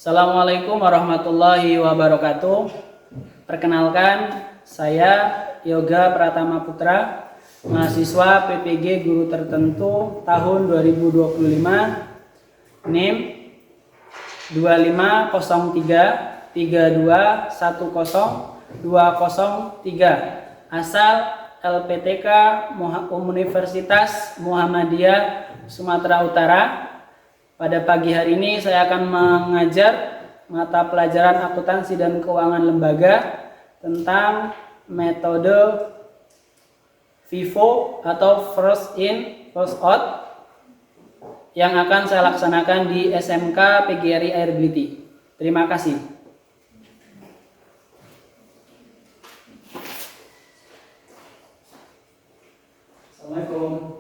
Assalamualaikum warahmatullahi wabarakatuh. Perkenalkan, saya Yoga Pratama Putra, mahasiswa PPG Guru Tertentu tahun 2025, NIM 250332100203, asal LPTK Universitas Muhammadiyah Sumatera Utara. Pada pagi hari ini saya akan mengajar mata pelajaran akuntansi dan keuangan lembaga tentang metode FIFO atau first in first out yang akan saya laksanakan di SMK PGRI Airbility. Terima kasih. Assalamualaikum.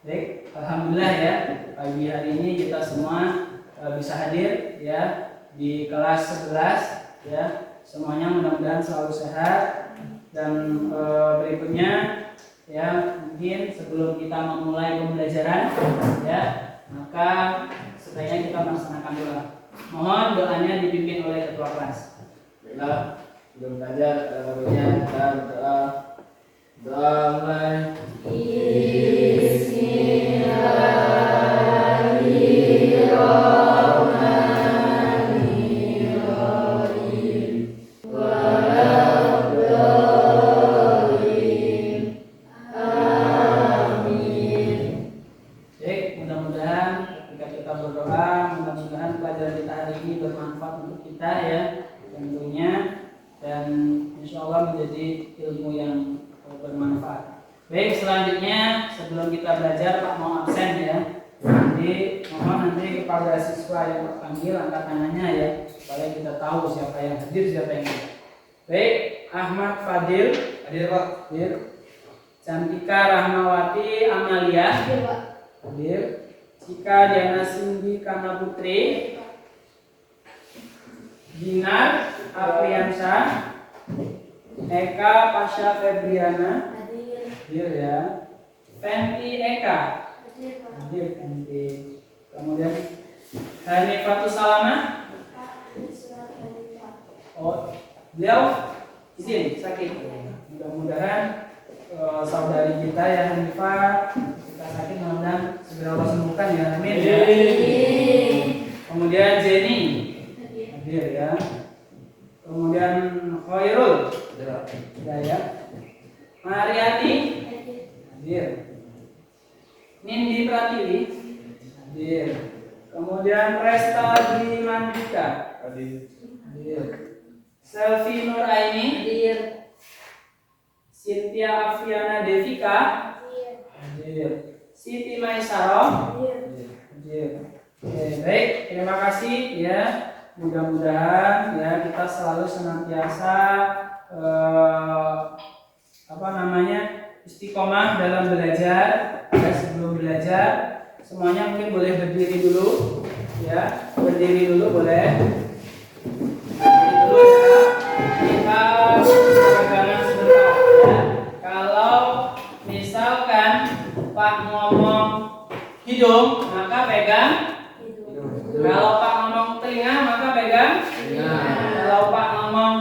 Baik, alhamdulillah ya, pagi hari ini kita semua bisa hadir ya di kelas 11 ya. Semuanya mudah-mudahan selalu sehat dan berikutnya ya, mungkin sebelum kita memulai pembelajaran ya, maka sebaiknya kita melaksanakan doa. Mohon doanya dipimpin oleh ketua kelas. Baiklah, sebelum belajar barunya kita berdoa. Doa mulai. Pelajaran kita hari ini bermanfaat untuk kita ya tentunya, dan insya Allah menjadi ilmu yang bermanfaat. Baik, selanjutnya sebelum kita belajar Pak mau absen ya, jadi mohon nanti kepada siswa yang terpanggil angkat tangannya ya, supaya kita tahu siapa yang hadir siapa yang tidak. Baik, Ahmad Fadil hadir Pak. Hadir. Cantika Rahmawati Amalia hadir Pak. Hadir. Cika Diana Cindy Kana Putri, Dinar Afriansyah, Eka Pasha Febriana hadir ya. Fenty Eka hadir Fenty. Kemudian Hanifatus Salama. Oh, beliau izin sakit. Mudah-mudahan saudari kita ya Hanifah, kita sakit mudah-mudahan segera Allah sembuhkan ya, amin ya. Kemudian Jenny hadir ya. Kemudian Khairul sudah ya. Mariati hadir. Nindi Pratiwi hadir. Kemudian Presta Dimandika hadir. Selvi Nuraini hadir. Cynthia Afiana Devika hadir. Siti Maisaro hadir. Oke, baik, terima kasih ya. Mudah-mudahan ya kita selalu senantiasa istiqomah dalam belajar ya. Sebelum belajar semuanya mungkin boleh berdiri dulu ya. Berdiri dulu boleh. Berdiri dulu ya. Kita pegangan sebentar ya. Kalau misalkan Pak ngomong hidung maka pegang hidung. Kalau Pak ngomong telinga maka pegang telinga. Kalau Pak ngomong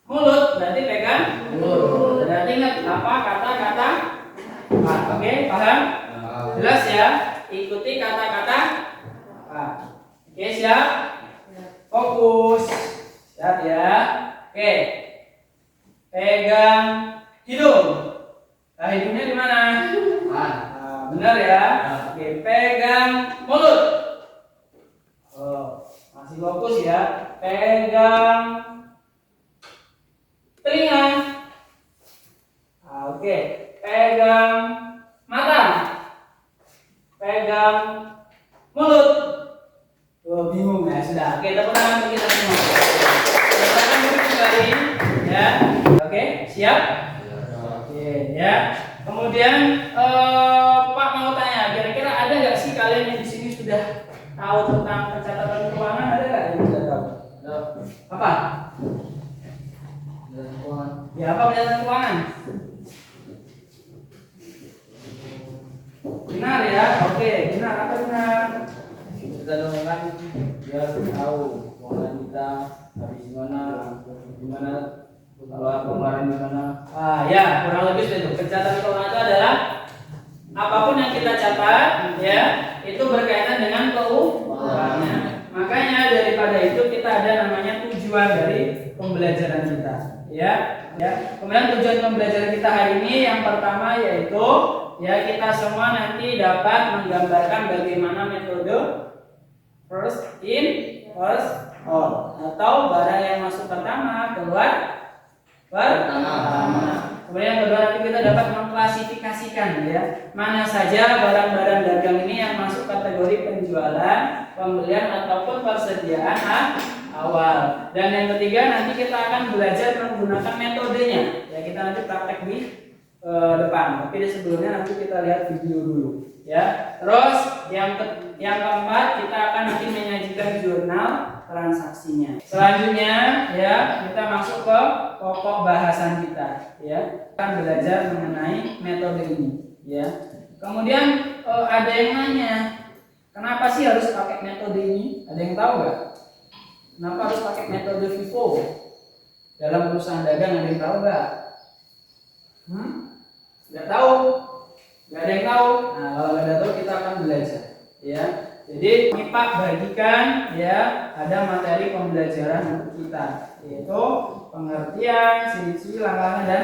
mulut berarti pegang mulut. Berarti ingat apa kata-kata Pak. Oke, paham? Jelas ya? Ikuti kata-kata Pak. Oke, siap? Fokus. Siap ya? Oke. Pegang hidung. Nah, hidungnya di mana? Nah, benar ya? Oke, pegang mulut. Oh, masih fokus ya. Pegang telinga. Nah, oke. Pegang mata. Pegang mulut. Oh, bingung ya? Sudah. Oke, tepuk tangan untuk kita semua. Silakan duduk kembali ya. Oke, siap? Oke, ya. Kemudian Pak mau tanya, kira-kira ada nggak sih kalian yang di sini sudah tahu tentang pencatatan keuangan? Ada nggak yang sudah tahu? Apa? Ya, apa pencatatan keuangan? Benar ya? Oke, benar apa benar? Kita doakan biar tahu pengeluaran kita habis gimana pengeluaran gimana. Ya, kurang lebih seperti itu. Pencatatan keuangan itu adalah apapun yang kita catat, ya, itu berkaitan dengan keuangannya. Makanya daripada itu kita ada namanya tujuan dari pembelajaran kita, ya. Kemudian tujuan pembelajaran kita hari ini yang pertama yaitu ya kita semua nanti dapat menggambarkan bagaimana metode first in first out atau barang yang masuk pertama keluar pertama. Kemudian yang kedua nanti kita dapat mengklasifikasikan ya mana saja barang-barang dagang ini yang masuk kategori penjualan, pembelian ataupun persediaan awal. Dan yang ketiga nanti kita akan belajar menggunakan metodenya. Ya kita nanti praktek di depan. Tapi sebelumnya nanti kita lihat video dulu. Ya. Terus yang keempat kita akan nanti menyajikan jurnal transaksinya. Selanjutnya ya kita masuk ke pokok bahasan kita. Ya. Akan belajar mengenai metode ini. Ya. Kemudian ada yang nanya, kenapa sih harus pakai metode ini? Ada yang tahu nggak? Kenapa harus pakai metode FIFO dalam perusahaan dagang? Ada yang tahu nggak? Nggak tahu? Nggak ada yang tahu? Nah, kalau nggak ada tahu kita akan belajar, ya. Jadi ini Pak bagikan, ya, ada materi pembelajaran untuk kita, yaitu pengertian, ciri-ciri, langkah dan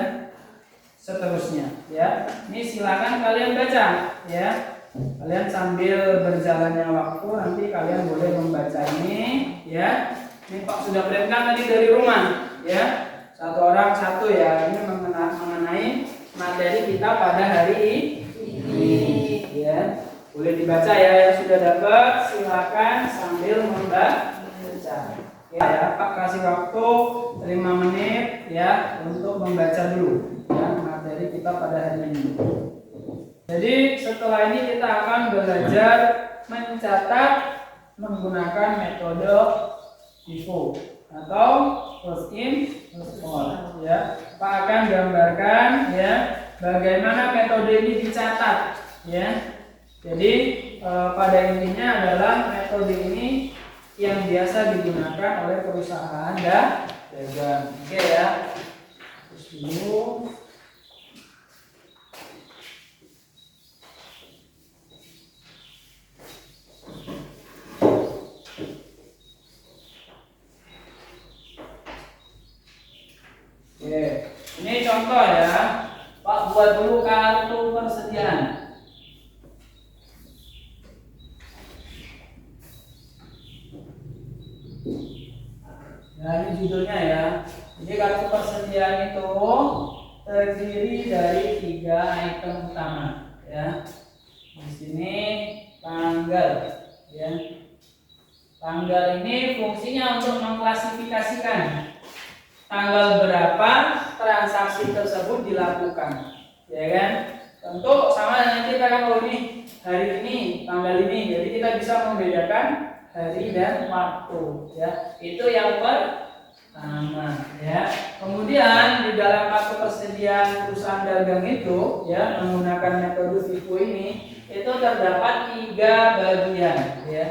seterusnya, ya. Ini silakan kalian baca, ya. Kalian sambil berjalannya waktu nanti kalian boleh membaca ini, ya. Ini Pak sudah printkan tadi dari rumah, ya. Satu orang satu ya. Ini mengenai materi kita pada hari ini, ya. Boleh dibaca ya yang sudah dapat. Silakan sambil membaca. Ya, Pak kasih waktu 5 menit ya untuk membaca dulu ya materi kita pada hari ini. Jadi setelah ini kita akan belajar mencatat menggunakan metode FIFO atau first in first out ya. Pak akan gambarkan ya bagaimana metode ini dicatat ya. Jadi pada intinya adalah metode ini yang biasa digunakan oleh perusahaan dagang. Oke ya. Terus dulu. Oke, ini contoh ya. Pak buat dulu kartu persediaan. Nah, ini judulnya ya. Jadi kartu persediaan itu terdiri dari 3 item utama ya. Di sini tanggal ya. Tanggal ini fungsinya untuk mengklasifikasikan tanggal berapa transaksi tersebut dilakukan, ya kan? Tentu sama dengan kita kan ini hari ini, tanggal ini, jadi kita bisa membedakan hari dan waktu, ya. Itu yang pertama, ya. Kemudian di dalam kartu persediaan perusahaan dagang itu, ya, menggunakan metode FIFO ini, itu terdapat 3 bagian, ya,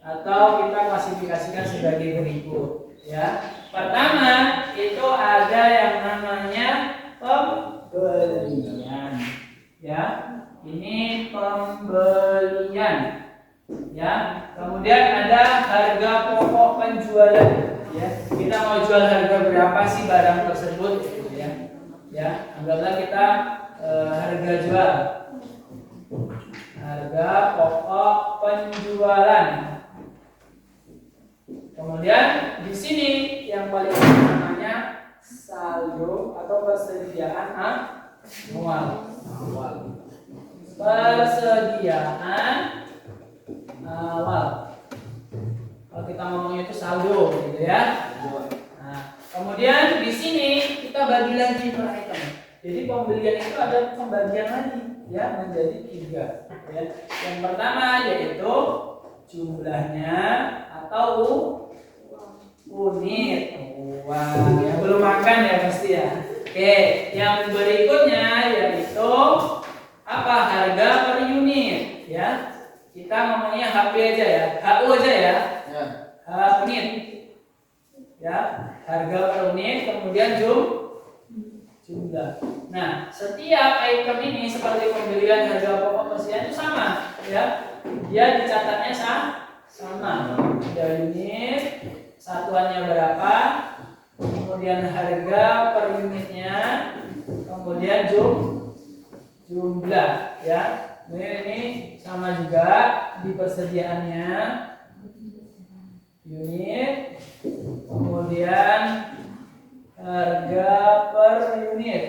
atau kita klasifikasikan sebagai berikut, ya. Pertama itu ada yang namanya pembelian, ya. Ini pembelian, ya. Kemudian ada harga pokok penjualan, ya. Kita mau jual harga berapa sih barang tersebut, ya. Ya, anggaplah kita harga jual, harga pokok penjualan. Kemudian di sini yang paling namanya saldo atau persediaan awal. Persediaan awal. Kalau kita ngomongnya itu saldo, gitu ya. Nah, kemudian di sini kita bagi lagi per item. Jadi pembelian itu ada pembagian lagi, ya, menjadi 3. Ya. Yang pertama yaitu jumlahnya atau unit uang, ya, belum makan ya pasti ya. Oke, yang berikutnya yaitu apa? Harga per unit. kita ngomongnya HP aja ya, HU aja ya, Ya. H unit, ya, harga per unit, kemudian jumlah. Nah, setiap item ini seperti pembelian, harga pokok, persediaan itu sama, ya, dia dicatatnya sama, ada unit, satuannya berapa, kemudian harga per unitnya, kemudian jumlah, ya. Ini sama juga di persediaannya, unit, kemudian harga per unit,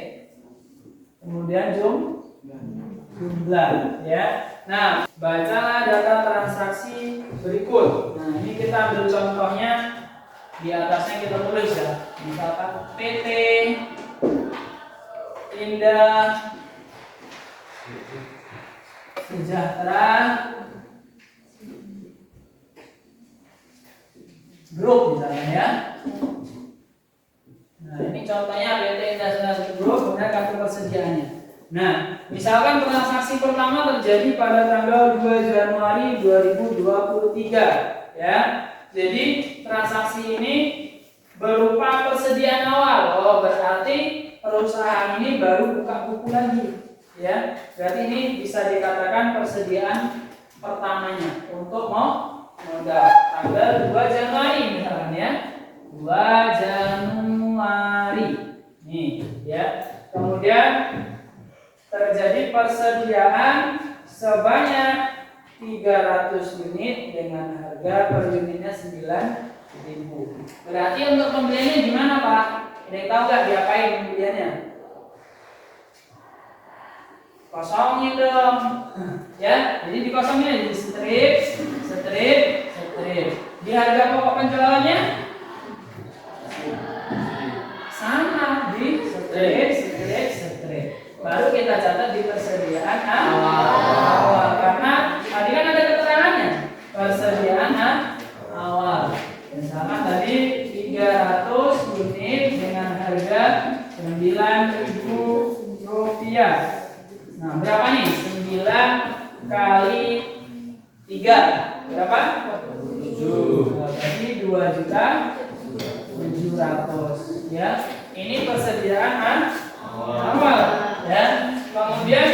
kemudian jumlah, ya. Nah, bacalah data transaksi berikut. Nah, ini kita ambil contohnya, di atasnya kita tulis ya, misalkan PT Indah Sejahtera Group misalnya ya. Nah, ini contohnya PT Indah Sejahtera Group, kemudian kartu persediaannya. Nah, misalkan transaksi pertama terjadi pada tanggal 2 Januari 2023 ya. Jadi transaksi ini berupa persediaan awal. Oh, berarti perusahaan ini baru buka buku lagi ya. Berarti ini bisa dikatakan persediaan pertamanya untuk modal tanggal 2 Januari misalkan ya. 2 Januari. Nih ya. Kemudian terjadi persediaan sebanyak 300 unit dengan harga per unitnya 9.000. Berarti untuk pembeliannya gimana Pak? Ada yang tahu nggak diapain pembeliannya? Kosongin dong, ya. Jadi dikosongin di strip. Di harga pokok penjualannya sama di strip. Baru kita catat di persediaan awal. Karena tadi kan ada keterangannya persediaan awal. Misalkan tadi 300 unit dengan harga 9.000 rupiah. Nah, berapa nih? 9 kali 3 berapa? 7. Berarti 2.700.000 ya. Ini persediaan awal ya. Kemudian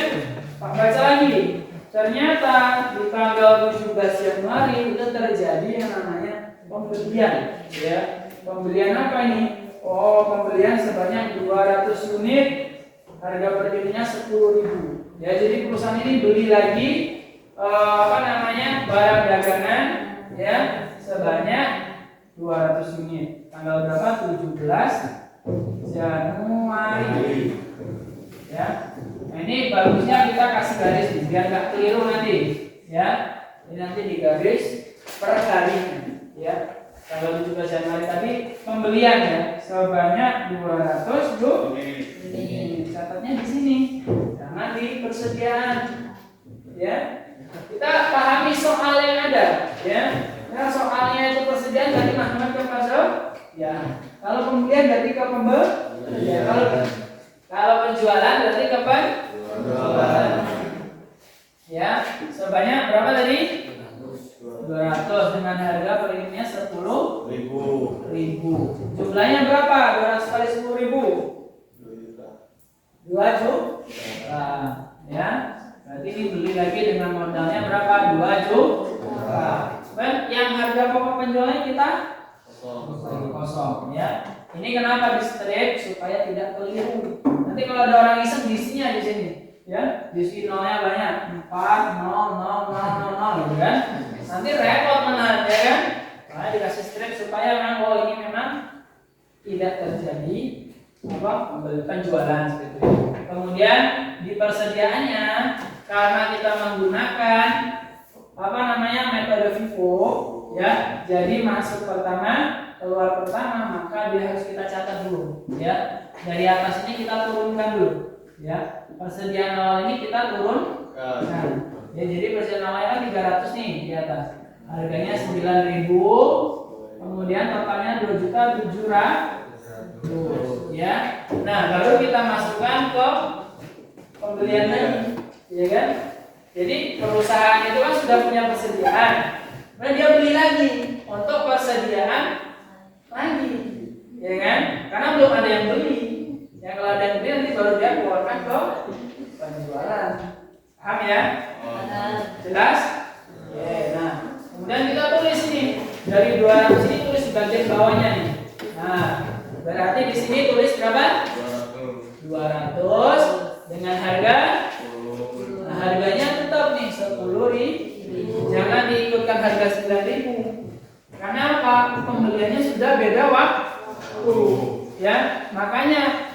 Pak baca lagi. Ternyata di tanggal 17 Januari itu terjadi yang namanya pembelian ya. Pembelian apa ini? Oh, pembelian sebanyak 200 unit, harga per unitnya 10.000. Ya, jadi perusahaan ini beli lagi barang dagangan ya sebanyak 200 unit. Tanggal berapa? 17 Januari. Ya. Nah, ini bagusnya kita kasih garis nih, biar nggak keliru nanti. Ya. Ini nanti digaris per harinya. Ya. Tanggal 17 Januari tadi pembelian ya sebanyak 200 ini catatnya di sini. Jangan di persediaan. Ya. Kita pahami soal yang ada, ya. Nah, soalnya itu persediaan dari mana ke ya. Kalau pembelian berarti ke pembeli. Ya. Kalau penjualan berarti ke penjualan. Ya, sebanyak berapa tadi? 200 dengan harga per unitnya 10.000. Jumlahnya berapa? 200 kali 10.000. 2 juta. Ya. Berarti ini beli lagi dengan modalnya berapa? 2 juta. Yang harga pokok penjualannya kita kosong ya. Ini kenapa di strip supaya tidak keliru. Nanti kalau ada orang iseng diisinya di sini, ya, diisi nolnya banyak, 4 0 0 0 0 gitu kan. Nanti repot menahan ya kan. Nah, dikasih strip supaya ini memang tidak terjadi penjualan seperti itu. Kemudian di persediaannya karena kita menggunakan metode FIFO ya. Jadi masuk pertama, keluar pertama, maka dia harus kita catat dulu ya. Dari atas ini kita turunkan dulu ya. Persediaan awal ini kita turunkan. Ya, jadi persediaan awalnya 300 nih di atas. Harganya 9.000. Kemudian totalnya 2.700.000 ya. Nah, baru kita masukkan ke pembelian lagi, ya kan? Jadi perusahaan itu kan sudah punya persediaan, nah dia beli lagi untuk persediaan lagi, ya kan? Karena belum ada yang beli. Ya kalau ada yang beli nanti baru dia keluarkan ke penjualan. Paham ya? Jelas? Oke, nah kemudian kita tulis ini dari 200 ini tulis di bagian bawahnya nih. Nah berarti di sini tulis berapa? 200 dengan harga. Nah, harganya tetap nih 10.000. Jangan diikutkan harga 9.000. Karena apa? Pembeliannya sudah beda waktu. Ya, makanya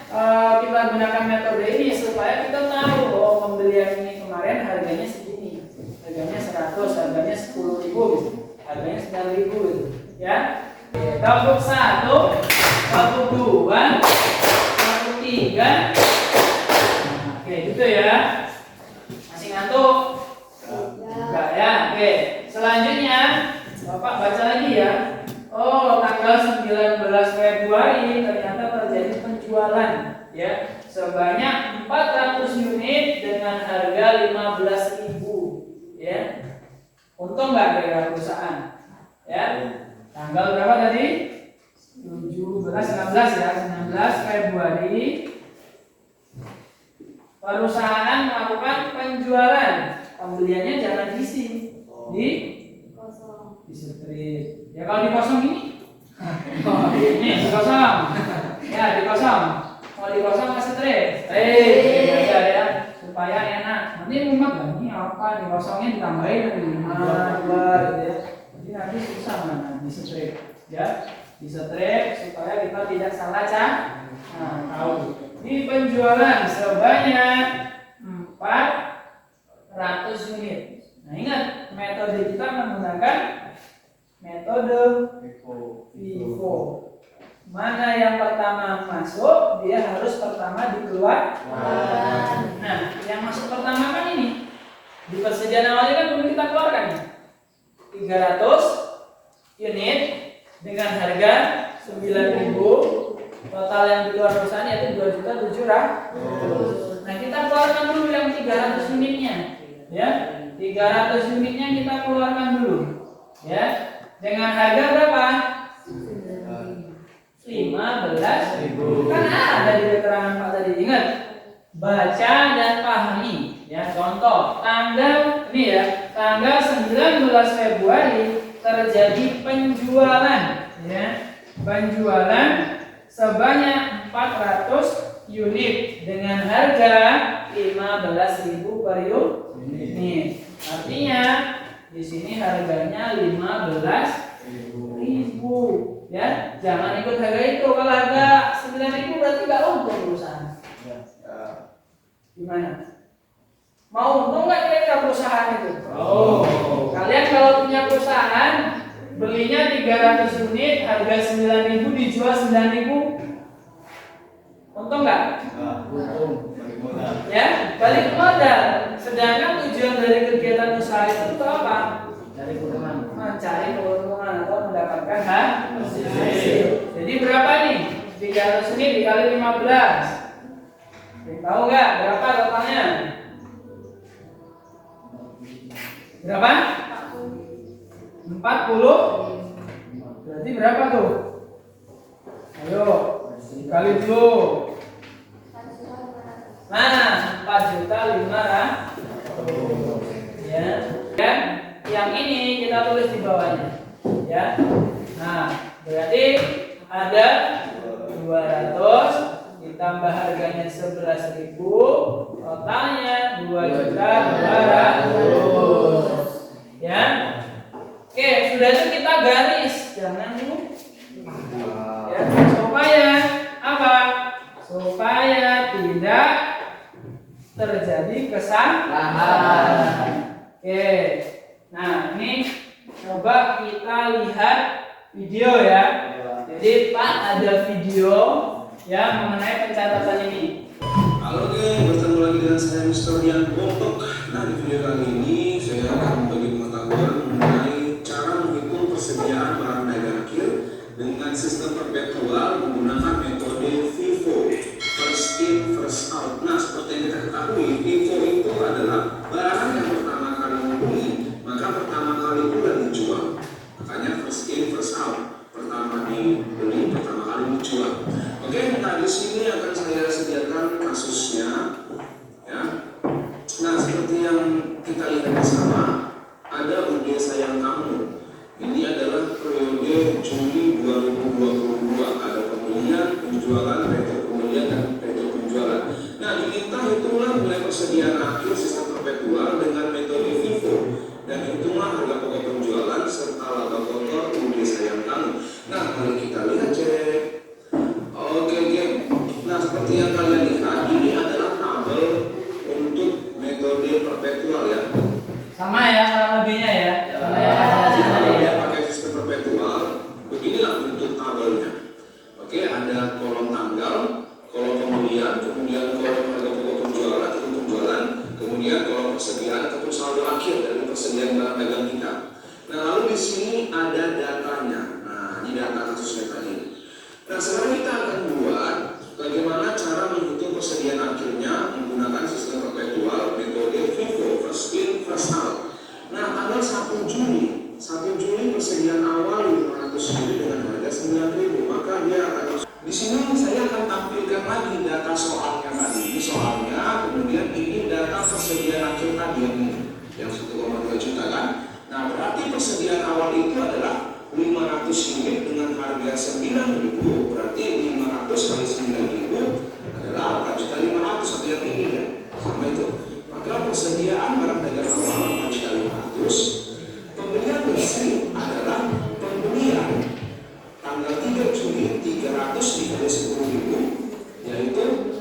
kita gunakan metode ini supaya kita tahu bahwa pembelian ini kemarin harganya segini. Harganya 100, harganya 10.000 gitu. Harganya 9.000 gitu. Ya. Kelompok 1, kelompok 2, kelompok 3. Oke, gitu ya. Masih ngantuk? Enggak ya. Oke. Selanjutnya Bapak baca lagi ya. Oh, tanggal 19 Februari ternyata terjadi penjualan ya sebanyak 400 unit dengan harga 15.000 ya. Untung nggak kira perusahaan? Ya. Tanggal berapa tadi? 19 ya, 19 Februari perusahaan melakukan penjualan. Pembeliannya jangan diisi, di strip. Ya kalau di kosong ini, ini di kosong. Ya di kosong. Kalau di kosong masih strip. Baca ya, supaya enak. Nanti mumet kan? Ini apa? Di kosongnya ditambahin lagi 5, 2 gitu ya. Jadi nanti susah mana di strip. Ya, di strip supaya kita tidak salah tahu. Di penjualan sebanyak 400 unit. Nah ingat metode kita menggunakan metode FIFO. Mana yang pertama masuk, dia harus pertama dikeluarkan. Nah, yang masuk pertama kan ini. Di persediaan awalnya kan belum kita keluarkan. 300 unit dengan harga 9.000. Total yang dikeluarkan perusahaan yaitu 2.700.000. Nah, kita keluarkan dulu yang 300 unitnya. Ya. 300 unitnya kita keluarkan dulu. Ya. Dengan harga berapa? 15.000. Kan ada di keterangan Pak tadi. Ingat, baca dan pahami. Ya, contoh tanggal ini ya, tanggal 19 Februari terjadi penjualan. Ya, penjualan sebanyak 400 unit dengan harga 15.000 per unit. Artinya di sini harganya 15.000 ya. Jangan ikut harga itu. Kalau harga 9.000 berarti nggak untung perusahaan. Gimana? Mau untung nggak kira-kira perusahaan itu? Kalian kalau punya perusahaan belinya 300 unit, harga 9.000 dijual 9.000, untung nggak? Ya, balik modal. Sedangkan tujuan dari kegiatan usaha itu apa? Cari keuntungan. Mencari keuntungan atau mendapatkan hasil. Jadi berapa nih? 300 unit dikali 15. Tahu nggak berapa totalnya? Berapa? 40. Berarti berapa tuh? Ayo, dikali dulu. Nah, 4.500.000. Ya. Dan yang ini kita tulis di bawahnya. Ya. Nah, berarti ada 200 ditambah harganya 11.000, totalnya 2.200.000. Ya. Oke, sudah itu kita garis, jangan lupa. Ya, supaya apa? Supaya tidak terjadi kesalahan. Oke. Nah, ini coba kita lihat video ya. Jadi Pak ada video ya mengenai pencatatan ini. Halo geng, bertemu lagi dengan saya Mr. Rian Bontok. Nah di video kali ini saya akan berbagi pengetahuan mengenai cara menghitung persediaan barang dagang akhir dengan sistem perpetual menggunakan metode FIFO, first in first out. Nah seperti yang kita ketahui, FIFO itu adalah barang yang pertama lihat bersama, ada UD Sayang Kamu. Ini adalah periode Juli 2022. Ada pembelian, penjualan, retro pembelian, dan retro penjualan. Nah, diminta hitunglah nilai persediaan akhir sistem perpetual dengan metode FIFO dan hitunglah harga pokok penjualan serta laba kotor UD Sayang Kamu. Nah, mari kita lihat cek. Oke. Nah, seperti yang kalian lihat, ini adalah tabel untuk metode perpetual ya. Sama ya kurang lebihnya ya. Pakai sistem perpetual, beginilah bentuk tabelnya. Oke, ada kolom tanggal, kolom pembelian, kemudian kolom harga pokok penjualan, kemudian kolom persediaan ataupun saldo akhir dari persediaan barang dagang kita. Nah, lalu di sini ada datanya. Nah, ini data kasusnya tadi. Nah, sekarang kita akan buat bagaimana cara menghitung persediaan akhirnya menggunakan sistem perpetual metode FIFO, first in first out. Nah, tanggal 1 Juli persediaan awal 500 unit dengan harga 9.000, maka dia akan di sini saya akan tampilkan lagi data soalnya tadi. Ini soalnya, kemudian ini data persediaan akhir tadi yang 1,2 juta kan. Nah, berarti persediaan awal itu adalah 500 unit dengan harga 9.000, berarti 500 kali 9.000 adalah 4.500.000 atau yang ini ya, sama itu. Maka persediaan barang dagang awal 4.500.000. Pembelian bersih adalah pembelian tanggal 3 Juli 300 dikali 10.000, yaitu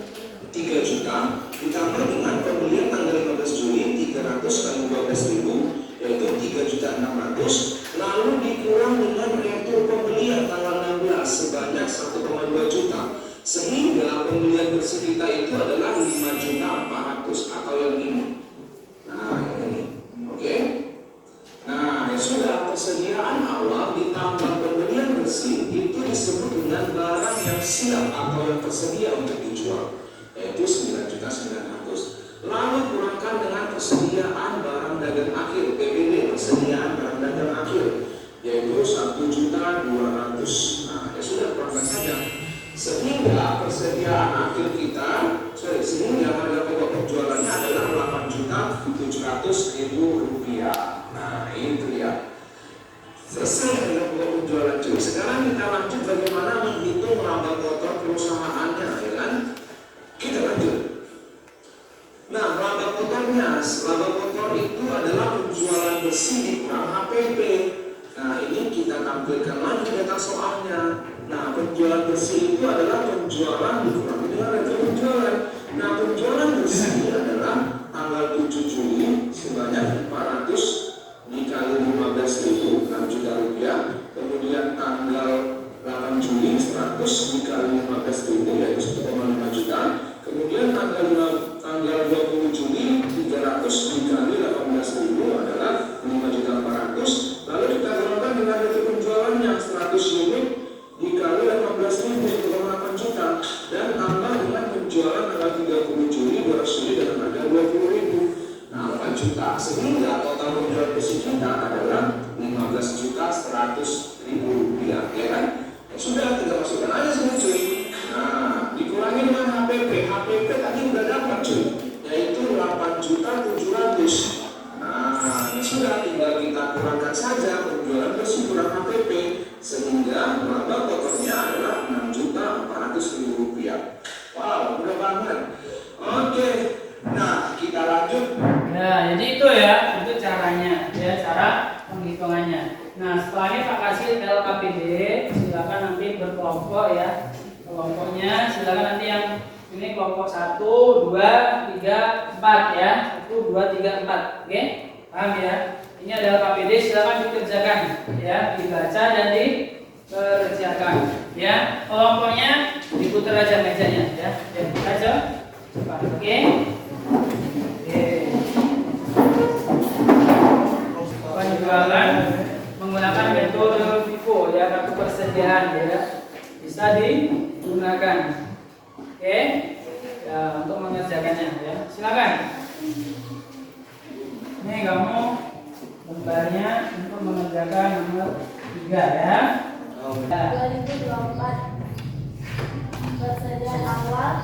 3 juta, ditambah dengan pembelian tanggal 15 Juli 300 kali 12.000, yaitu 3.600.000, lalu dikurang dengan retro pembelian tanggal 16 sebanyak 1,2 juta, sehingga pembelian bersih kita itu adalah 5.400.000 atau yang ini. Nah, ini, oke. Nah, ya sudah, persediaan awal ditambah pembelian bersih itu disebut dengan barang yang siap atau yang tersedia untuk dijual, yaitu 9.900.000. Lalu kurangkan dengan persediaan barang dagang akhir (PBD), persediaan barang dagang akhir, yaitu 1.200.000. Nah, ya sudah, kurangkan saja sehingga persediaan akhir kita, sehingga harga pokok penjualannya adalah 8.700.000 rupiah. Nah, itu ya. Selesai harga pokok penjualan cuy. Sekarang kita lanjut bagaimana menghitung laba kotor perusahaannya, ya kan? Kita lanjut. Nah, laba kotornya, laba kotor itu adalah penjualan bersih dikurang HPP. Nah, ini kita tampilkan lagi data soalnya. Nah, penjualan bersih itu adalah penjualan dikurangi dengan retro penjualan. Nah, penjualan bersih adalah tanggal 7 Juli sebanyak 400 dikali 15.000, 6 juta rupiah. Kemudian tanggal 8 Juli 100 dikali 15.000, yaitu 1,5 juta. Kemudian tanggal 20 Juli 300 dikali 18.000 adalah 5.400.000. Lalu kita gabungkan dengan retro penjualannya 100 unit dikali 18.000, 1,8 juta, dan tambah dengan penjualan tanggal 30 Juli 200 unit dengan harga 20.000. Nah, 4 juta, sehingga total penjualan bersih kita adalah 15.100.000 rupiah, ya kan? Ya sudah, tinggal masukkan aja sini cuy. Nah, dikurangi dengan HPP. HPP tadi udah dapat cuy, yaitu 8.700.000. Nah, ya sudah, tinggal kita kurangkan saja penjualan bersih kurang HPP, sehingga laba kotornya adalah 6.400.000 rupiah. Wow, mudah banget. Oke, nah kita lanjut. Nah, jadi itu ya, itu caranya, ya cara penghitungannya. Nah, setelahnya Pak kasih LKPD, silakan nanti berkelompok ya. Kelompoknya silakan nanti yang ini kelompok 1, 2, 3, 4 ya. 1, 2, 3, 4. Oke? Paham ya? Ini adalah KPD, silakan dikerjakan ya, dibaca dan dikerjakan ya. Kelompoknya diputar aja mejanya ya. Ya, aja. Cepat. Oke? Penjualan menggunakan metode FIFO ya, kartu persediaan ya, bisa digunakan. Oke, ya, untuk mengerjakannya ya, silakan. Ini kamu lembarnya untuk mengerjakan nomor 3 ya. 2024 persediaan awal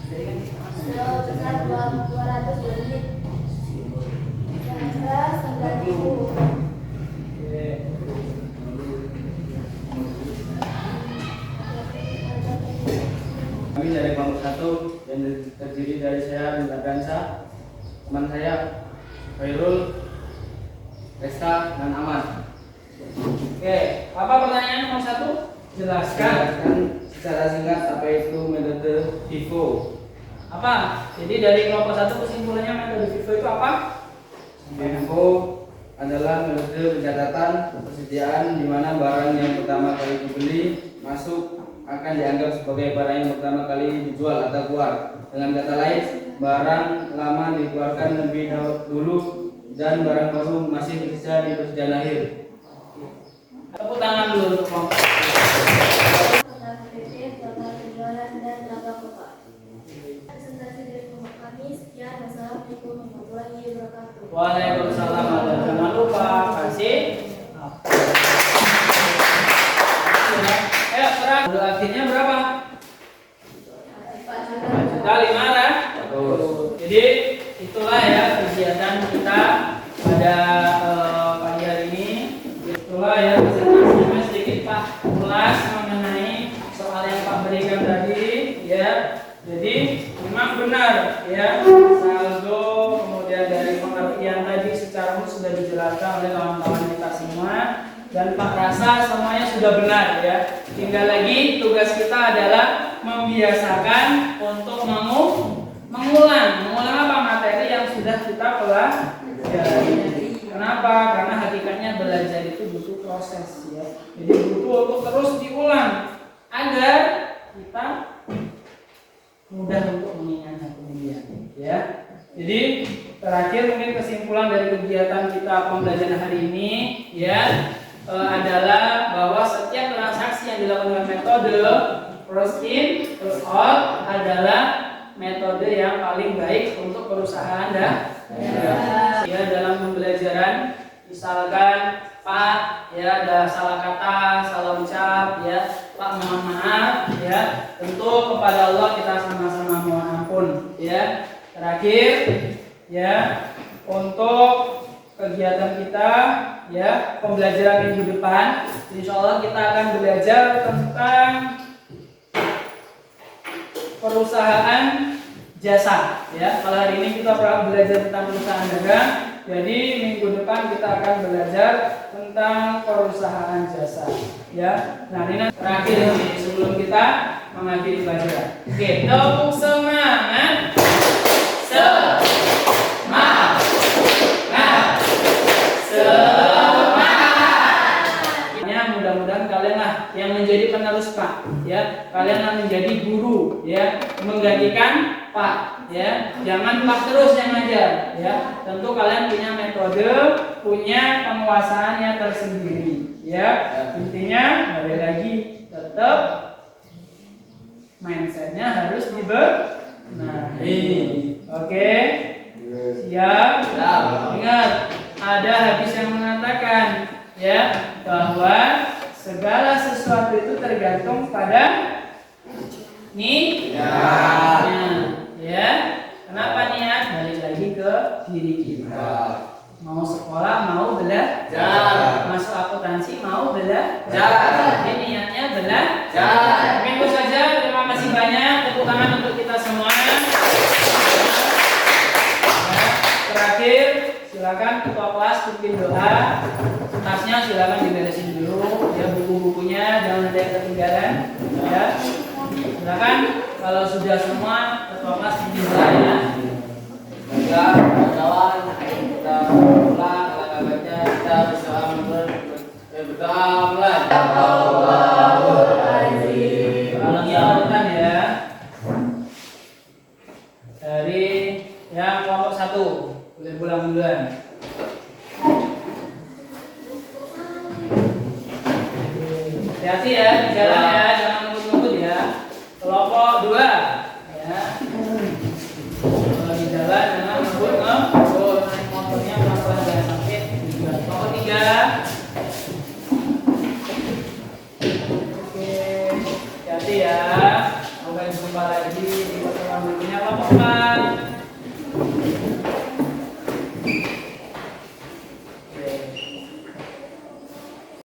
Jadi kan kelompok 1 yang terdiri dari saya Bintang Dansa, teman saya Khairul, Resta, dan Aman. Oke, apa pertanyaan nomor 1? Jelaskan. Secara singkat apa itu metode FIFO. Apa? Jadi dari kelompok 1 kesimpulannya metode FIFO itu apa? FIFO adalah metode pencatatan persediaan di mana barang yang pertama kali dibeli masuk akan dianggap sebagai barang yang pertama kali dijual atau keluar. Dengan kata lain, barang lama dikeluarkan lebih dulu dan barang baru masih bisa di persediaan akhir. Tepuk tangan dulu untuk kelompok. Tentang PPT, total penjualan dan laba pokok. Presentasi dari kelompok kami. Sekian, wassalamualaikum warahmatullahi wabarakatuh. Waalaikumsalam. Jangan lupa kasih. Ayo, serah. Akhirnya berapa? 4.500.000. Jadi itulah ya kegiatan kita pada pagi hari ini. Itulah ya presentasinya sedikit Pak ulas mengenai soal yang Pak berikan tadi ya. Jadi memang benar ya, saldo kemudian dari pengertian tadi secara umum sudah dijelaskan oleh kawan-kawan kita semua, dan Pak rasa semuanya sudah benar ya. Tinggal lagi tugas kita adalah membiasakan untuk mengulang apa materi yang sudah kita pelajari. Kenapa? Karena hakikatnya belajar itu butuh proses ya. Jadi butuh untuk terus diulang agar kita mudah untuk mengingatnya kemudian ya. Jadi terakhir mungkin kesimpulan dari kegiatan kita pembelajaran hari ini ya adalah bahwa setiap transaksi yang dilakukan dengan metode first in first out adalah metode yang paling baik untuk perusahaan ya dalam pembelajaran. Misalkan Pak ya ada salah kata, salah ucap ya, Pak mohon maaf ya. Tentu kepada Allah kita sama-sama mohon ampun ya. Terakhir ya, untuk kegiatan kita ya pembelajaran minggu depan, insya Allah kita akan belajar tentang perusahaan jasa ya. Kalau hari ini kita belajar tentang perusahaan dagang, jadi minggu depan kita akan belajar tentang perusahaan jasa ya. Nah ini terakhir ini sebelum kita mengakhiri pelajaran. Oke, tepuk semangat. Semangat. Mudah-mudahan kalian lah yang menjadi penerus Pak ya, kalian yang menjadi guru ya, menggantikan Pak ya. Jangan Pak terus yang ngajar ya. Tentu kalian punya metode, punya penguasaannya tersendiri ya. Intinya balik lagi tetap mindsetnya harus dibenahi. Oke? Siap? Ingat, ada hadis yang mengatakan ya bahwa segala sesuatu itu tergantung pada niatnya ya. Kenapa niat? Balik lagi ke diri kita. Mau sekolah, mau belajar, masuk akuntansi, mau belajar. Jadi niatnya belajar. Minggu saja. Terima kasih banyak. Tepuk tangan untuk kita semua. Terakhir, silakan ketua kelas pimpin doa. Tasnya silakan diberesin dulu ya, buku-bukunya jangan ada yang ketinggalan ya. Silakan kalau sudah semua ketua kelas pimpin doa ya. Baiklah kawan-kawan, kita ulang langkah baca, kita bersama berdoa mulai. Allahul Azim. Ulang ya ya. Dari yang kelompok 1 boleh pulang duluan. Hati-hati ya di jalan ya, jangan ngebut-ngebut ya. Kelompok 2 ya. Kalau di jalan jangan ngebut-ngebut, naik motornya pelan-pelan jangan sampai tujuan. Kelompok 3. Oke, hati-hati ya. Sampai jumpa lagi di pertemuan berikutnya. Kelompok 4.